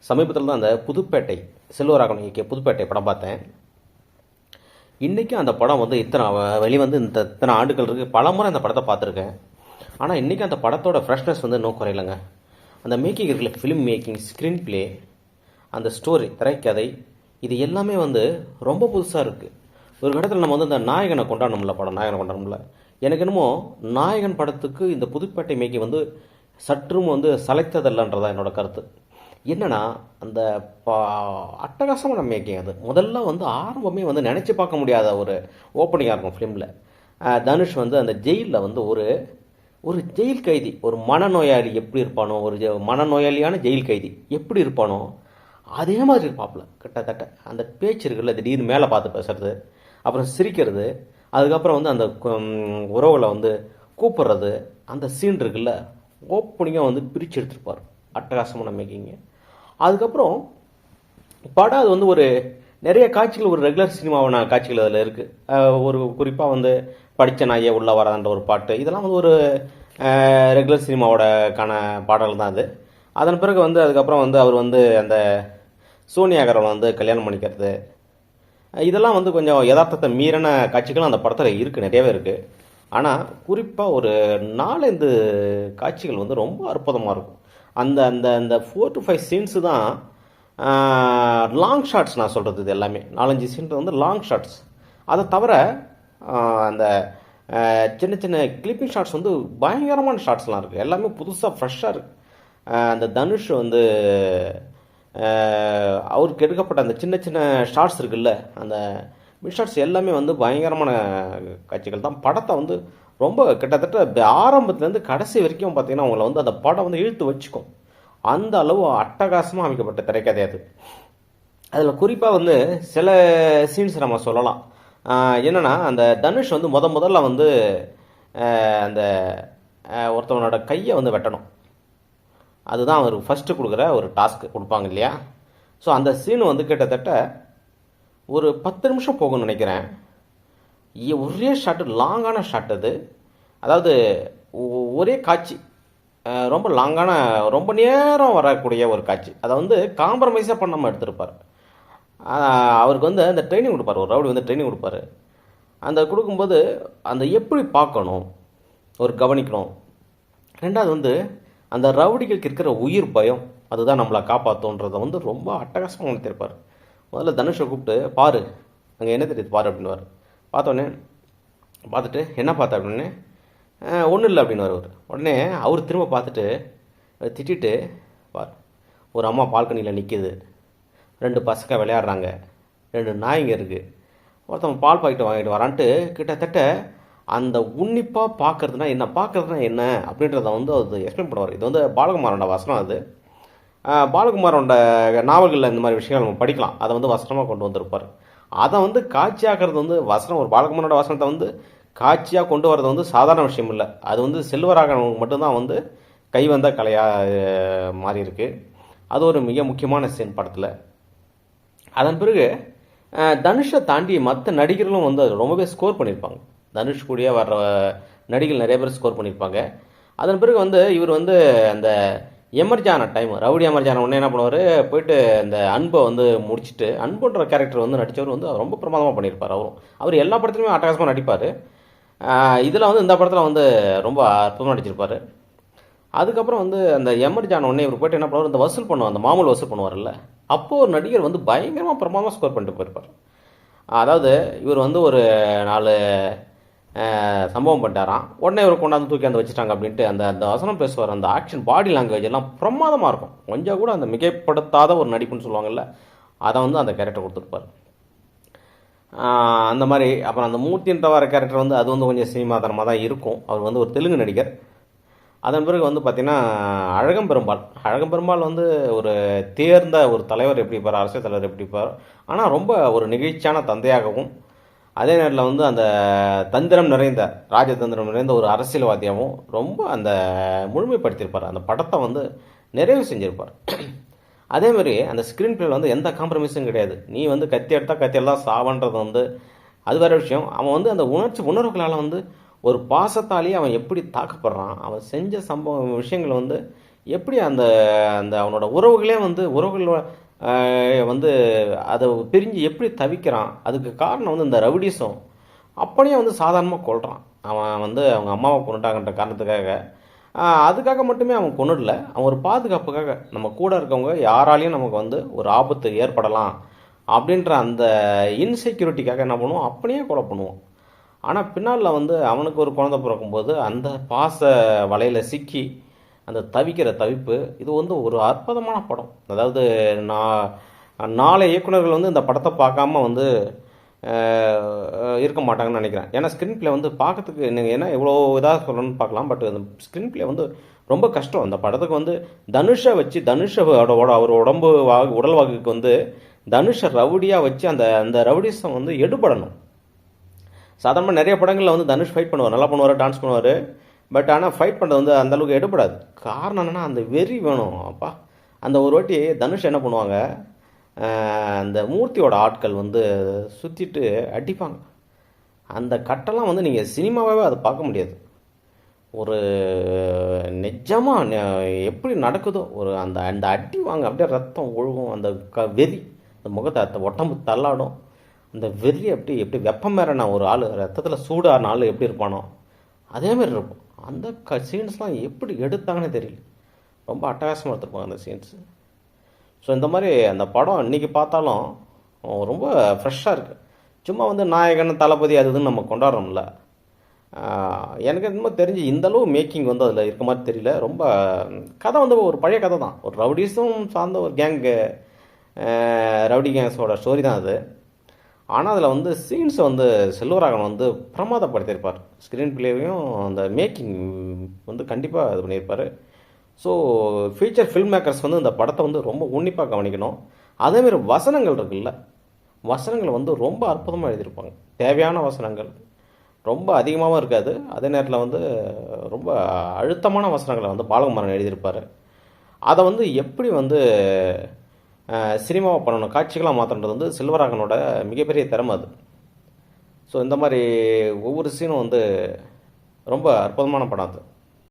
சமீபத்தில் தான் அந்த புதுப்பேட்டை செல்வராகவன் இயக்கிய புதுப்பேட்டை படம் பார்த்தேன். இன்றைக்கும் அந்த படம் வந்து வெளிவந்து இத்தனை ஆண்டுகள் இருக்குது. பல முறை அந்த படத்தை பார்த்துருக்கேன். ஆனால் இன்றைக்கும் அந்த படத்தோட ஃப்ரெஷ்னஸ் வந்து இன்னும் குறையலைங்க. அந்த மேக்கிங் இருக்குல்ல, ஃபிலிம் மேக்கிங், ஸ்க்ரீன் பிளே, அந்த ஸ்டோரி, திரைக்கதை, இது எல்லாமே வந்து ரொம்ப புதுசாக இருக்குது. ஒரு இடத்துல நம்ம வந்து அந்த நாயகனை கொண்டாடணும்ல, படம் நாயகனை கொண்டாடணும்ல. எனக்கு என்னமோ நாயகன் படத்துக்கு இந்த புதுப்பேட்டை மேக்கிங் வந்து சற்றும் வந்து சளைத்ததில்லைன்றதான் என்னோட கருத்து. என்னன்னா அந்த அட்டகாசமான மேக்கிங். அது முதல்ல வந்து ஆரம்பமே வந்து நினச்சி பார்க்க முடியாத ஒரு ஓப்பனிங்காக இருக்கும் ஃபிலிமில். தனுஷ் வந்து அந்த ஜெயிலில் வந்து ஒரு ஜெயில் கைதி, ஒரு மனநோயாளி எப்படி இருப்பானோ, ஒரு மனநோயாளியான ஜெயில் கைதி எப்படி இருப்பானோ அதே மாதிரி இருப்பாப்புல கிட்டத்தட்ட. அந்த பேச்சு இருக்குல்ல, திடீர்னு மேலே பார்த்து பேசுறது, அப்புறம் சிரிக்கிறது, அதுக்கப்புறம் வந்து அந்த உறவுகளை வந்து கூப்பிடுறது, அந்த சீன் இருக்குல்ல, ஓப்பனிங்காக வந்து பிரித்து எடுத்துருப்பார். அட்டகாசமான மேக்கிங்க. அதுக்கப்புறம் படம் அது வந்து ஒரு நிறைய காட்சிகள், ஒரு ரெகுலர் சினிமாவான காட்சிகள் அதில் இருக்குது. ஒரு குறிப்பாக வந்து படித்த நாயே உள்ள வரான்ற ஒரு பாட்டு, இதெல்லாம் வந்து ஒரு ரெகுலர் சினிமாவோடக்கான பாடல் தான் அது. அதன் பிறகு வந்து அதுக்கப்புறம் வந்து அவர் வந்து அந்த சோனியா அகர்வாலை வந்து கல்யாணம் பண்ணிக்கிறது, இதெல்லாம் வந்து கொஞ்சம் யதார்த்தத்தை மீறின காட்சிகளும் அந்த படத்தில் இருக்குது, நிறையவே இருக்குது. ஆனால் குறிப்பாக ஒரு 4-5 காட்சிகள் வந்து ரொம்ப அற்புதமாக இருக்கும். அந்த அந்த அந்த 4 to 5 சீன்ஸு தான் லாங் ஷாட்ஸ். நான் சொல்கிறது இது எல்லாமே 4-5 சீன்ஸ் வந்து லாங் ஷாட்ஸ். அதை தவிர அந்த சின்ன சின்ன கிளிப்பிங் ஷாட்ஸ் வந்து பயங்கரமான ஷாட்ஸ்லாம் இருக்குது. எல்லாமே புதுசாக ஃப்ரெஷ்ஷாக இருக்குது. அந்த தனுஷ் வந்து அவருக்கு எடுக்கப்பட்ட அந்த சின்ன சின்ன ஷார்ட்ஸ் இருக்குல்ல, அந்த மிட் ஷார்ட்ஸ் எல்லாமே வந்து பயங்கரமான காட்சிகள் தான். படத்தை வந்து ரொம்ப கிட்டத்தட்ட ஆரம்பத்துலேருந்து கடைசி வரைக்கும் பார்த்தீங்கன்னா அவங்கள வந்து அந்த படம் வந்து இழுத்து வச்சுக்கும். அந்த அளவு அட்டகாசமாக அமைக்கப்பட்ட திரைக்கதை அது. அதில் குறிப்பாக வந்து சில சீன்ஸ் நம்ம சொல்லலாம். என்னென்னா, அந்த தனுஷ் வந்து முதல்ல வந்து அந்த ஒருத்தவனோட கையை வந்து வெட்டணும். அதுதான் அவர் ஃபஸ்ட்டு கொடுக்குற ஒரு டாஸ்க்கு கொடுப்பாங்க இல்லையா. ஸோ அந்த சீனு வந்து கிட்டத்தட்ட ஒரு 10 நிமிஷம் போகும்னு நினைக்கிறேன். ஒரே ஷாட்டு, லாங்கான ஷாட் அது. அதாவது ஒரே காட்சி, ரொம்ப லாங்கான, ரொம்ப நேரம் வரக்கூடிய ஒரு காட்சி. அதை வந்து காம்ப்ரமைஸாக பண்ணாமல் எடுத்திருப்பார். அவருக்கு வந்து அந்த ட்ரைனிங் கொடுப்பார், ஒரு ரவுடி வந்து ட்ரைனிங் கொடுப்பார். அந்த கொடுக்கும்போது அந்த எப்படி பார்க்கணும், ஒரு கவனிக்கணும். ரெண்டாவது வந்து அந்த ரவுடிகளுக்கு இருக்கிற உயிர் பயம், அதுதான் நம்மளை காப்பாற்றுன்றதை வந்து ரொம்ப அட்டகாசமாக உணர்த்திருப்பார். முதல்ல தனுஷை கூப்பிட்டு, பாரு அங்கே என்ன தெரியுது பாரு அப்படின்னுவார். பார்த்தோன்னே பார்த்துட்டு, என்ன பார்த்த அப்படின்னு, ஒன்றும் இல்லை அப்படின்னு வருவார். உடனே அவர் திரும்ப பார்த்துட்டு திட்டிட்டு, பார் ஒரு அம்மா பால்கனியில் நிற்கிது, 2 பசங்க விளையாடுறாங்க, 2 நாய்ங்க இருக்குது, ஒருத்தவங்க பால் பாக்கெட்டு வாங்கிட்டு வரான்ட்டு கிட்டத்தட்ட அந்த உன்னிப்பாக பார்க்கறதுனா என்ன, பார்க்கறதுனா என்ன அப்படின்றத வந்து அது எக்ஸ்பிளைன் பண்ணுவார். இது வந்து பாலகுமாரோட வசனம். அது பாலகுமாரோட நாவல்களில் இந்த மாதிரி விஷயங்கள் நம்ம படிக்கலாம். அதை வந்து வசனமாக கொண்டு வந்திருப்பார். அதை வந்து காட்சியாக்குறது வந்து வசனம், ஒரு பாலகுமாரோட வசனத்தை வந்து காட்சியாக கொண்டு வரது வந்து சாதாரண விஷயம் இல்லை. அது வந்து செல்வராகவனுக்கு மட்டும்தான் வந்து கைவந்த கலையாக மாறி இருக்கு. அது ஒரு மிக முக்கியமான சீன் படத்தில். அதன் பிறகு தனுஷை தாண்டி மற்ற நடிகர்களும் வந்து அது ரொம்பவே ஸ்கோர் பண்ணியிருப்பாங்க. தனுஷ் கூடிய வர்ற நடிகர்கள் நிறைய பேர் ஸ்கோர் பண்ணியிருப்பாங்க. அதன் பிறகு வந்து இவர் வந்து அந்த எமர்ஜான டைம், ரவுடி எமர்ஜான உடனே என்ன பண்ணுவார், போயிட்டு அந்த அன்பை வந்து முடிச்சுட்டு, அன்புன்ற கேரக்டர் வந்து நடித்தவர் வந்து ரொம்ப பிரமாதமாக பண்ணியிருப்பார். அவர் எல்லா படத்துலையுமே அட்டகாசமாக நடிப்பார். இதில் வந்து இந்த படத்தில் வந்து ரொம்ப அற்புதமாக நடிச்சிருப்பார். அதுக்கப்புறம் வந்து அந்த எமர்ஜான உடனே இவர் போய்ட்டு என்ன பண்ணுவார், இந்த வசூல் பண்ணுவார், அந்த மாமூல் வசூல் பண்ணுவார்ல, அப்போது ஒரு நடிகர் வந்து பயங்கரமாக பிரமாதமாக ஸ்கோர் பண்ணிட்டு போயிருப்பார். அதாவது இவர் வந்து ஒரு 4 சம்பவம் பண்ணிட்டாராம், உடனே இவர் கொண்டாந்து தூக்கி அந்த வச்சுட்டாங்க அப்படின்ட்டு அந்த அந்த வசனம் பேசுவார். அந்த ஆக்ஷன், பாடி லாங்குவேஜ் எல்லாம் பிரமாதமாக இருக்கும். கொஞ்சம் கூட அந்த மிகைப்படுத்தாத ஒரு நடிப்புன்னு சொல்லுவாங்கல்ல, அதை வந்து அந்த கேரக்டர் கொடுத்துருப்பார். அந்த மாதிரி. அப்புறம் அந்த மூர்த்தின்ற வர கேரக்டர் வந்து அது வந்து கொஞ்சம் சினிமாதனமாக தான் இருக்கும். அவர் வந்து ஒரு தெலுங்கு நடிகர். அதன் பிறகு வந்து பார்த்திங்கன்னா அழகம்பெருமாள் வந்து ஒரு தேர்ந்த ஒரு தலைவர் எப்படி இருப்பார், அரசியல் தலைவர் எப்படி இருப்பார், ஆனால் ரொம்ப ஒரு நிகழ்ச்சியான தந்தையாகவும், அதே நேரத்தில் வந்து அந்த ராஜதந்திரம் நிறைந்த ஒரு அரசியல்வாதியாகவும் ரொம்ப அந்த முழுமைப்படுத்தியிருப்பார். அந்த படத்தை வந்து நிறைவு செஞ்சிருப்பார். அதேமாதிரி அந்த ஸ்க்ரீன் பிளேல வந்து எந்த காம்ப்ரமைஸும் கிடையாது. நீ வந்து கத்தி எடுத்தால் கத்தியில் தான் சாவன்றது வந்து அது வேறு விஷயம். அவன் வந்து அந்த உணர்வுகளால் வந்து ஒரு பாசத்தாலேயே அவன் எப்படி தாக்கப்படுறான், அவன் செஞ்ச விஷயங்களை வந்து எப்படி அந்த அந்த அவனோட உறவுகளே வந்து உறவுகள் வந்து அதை பிரிஞ்சு எப்படி தவிக்கிறான். அதுக்கு காரணம் வந்து இந்த ரவுடிசம். அப்பனையும் வந்து சாதாரணமாக கொள்றான். அவன் வந்து அவங்க அம்மாவை கொண்டுட்டாங்கன்ற காரணத்துக்காக அதுக்காக மட்டுமே அவன் கொண்டுடல. அவன் ஒரு பாதுகாப்புக்காக நம்ம கூட இருக்கவங்க யாராலையும் நமக்கு வந்து ஒரு ஆபத்து ஏற்படலாம் அப்படின்ற அந்த இன்செக்யூரிட்டிக்காக என்ன பண்ணுவோம், அப்படியே கொலை பண்ணுவோம். ஆனால் பின்னால் வந்து அவனுக்கு ஒரு குழந்தை பிறக்கும்போது அந்த பாச வலையில் சிக்கி அந்த தவிக்கிற தவிப்பு, இது வந்து ஒரு அற்புதமான படம். அதாவது நான் 4 இயக்குனர்கள் வந்து இந்த படத்தை பார்க்காம வந்து இருக்க மாட்டாங்கன்னு நினைக்கிறேன். ஏன்னா ஸ்க்ரீன் பிளே வந்து பார்க்கறதுக்கு நீங்கள் என்ன எவ்வளோ இதாக சொல்லணும்னு பார்க்கலாம். பட் அந்த ஸ்க்ரீன் பிளே வந்து ரொம்ப கஷ்டம். அந்த படத்துக்கு வந்து தனுஷை வச்சு அவர் உடம்பு உடல் வாக்குக்கு வந்து தனுஷை ரவுடியாக வச்சு அந்த அந்த ரவுடிசம் வந்து எடுபடணும். சாதாரணமாக நிறைய படங்களில் வந்து தனுஷ் ஃபைட் பண்ணுவார், நல்லா பண்ணுவார், டான்ஸ் பண்ணுவார். பட் ஆனால் ஃபைட் பண்ணுறது வந்து அந்தளவுக்கு எடுபடாது. காரணம் என்னென்னா அந்த வெறி வேணும். அப்பா அந்த ஒரு வாட்டி தனுஷ் என்ன பண்ணுவாங்க, அந்த மூர்த்தியோட ஆட்கள் வந்து சுற்றிட்டு அடிப்பாங்க. அந்த கட்டெல்லாம் வந்து நீங்கள் சினிமாவே அதை பார்க்க முடியாது. ஒரு நிஜமாக எப்படி நடக்குதோ ஒரு அந்த அந்த அடி வாங்க அப்படியே ரத்தம் ஒழுகும். அந்த வெறி அந்த முகத்தை உடம்பு தள்ளாடும். அந்த வெறி எப்படி எப்படி வெப்பம் மேறன ஒரு ஆள் ரத்தத்தில் சூடான ஆள் எப்படி இருப்பானோ அதேமாரி இருக்கும். அந்த சீன்ஸ்லாம் எப்படி எடுத்தாங்கன்னே தெரியல. ரொம்ப அட்டகாசமாக எடுத்துருப்பாங்க அந்த சீன்ஸு. ஸோ இந்த மாதிரி அந்த படம் இன்றைக்கி பார்த்தாலும் ரொம்ப ஃப்ரெஷ்ஷாக இருக்குது. சும்மா வந்து நாயகன் தளபதி அது இதுன்னு நம்ம கொண்டாடுறோம்ல. எனக்கு என்னமோ தெரிஞ்சு இந்தளவு மேக்கிங் வந்து அதில் இருக்க மாதிரி தெரியல. ரொம்ப கதை வந்து ஒரு பழைய கதை தான். ஒரு ரவுடிஸும் சார்ந்த ஒரு ரவுடி கேங்ஸோட ஸ்டோரி தான் அது. ஆனால் அதில் வந்து சீன்ஸை வந்து செல்வராகவன் வந்து பிரமாதப்படுத்தியிருப்பார். ஸ்க்ரீன் பிளேவையும் அந்த மேக்கிங் வந்து கண்டிப்பாக இது பண்ணியிருப்பார். ஸோ ஃபியூச்சர் ஃபில்ம் மேக்கர்ஸ் வந்து இந்த படத்தை வந்து ரொம்ப உன்னிப்பாக கவனிக்கணும். அதேமாரி வசனங்கள் இருக்குல்ல, வசனங்கள் வந்து ரொம்ப அற்புதமாக எழுதியிருப்பாங்க. தேவையான வசனங்கள் ரொம்ப அதிகமாகவும் இருக்காது. அதே நேரத்தில் வந்து ரொம்ப அழுத்தமான வசனங்களை வந்து பாலகுமாரன் எழுதியிருப்பார். அதை வந்து எப்படி வந்து சினிமாவை பண்ணணும், காட்சிகளாக மாற்றன்றது வந்து செல்வராகவனோட மிகப்பெரிய திறமை அது. ஸோ இந்த மாதிரி ஒவ்வொரு சீனும் வந்து ரொம்ப அற்புதமான படம் அது.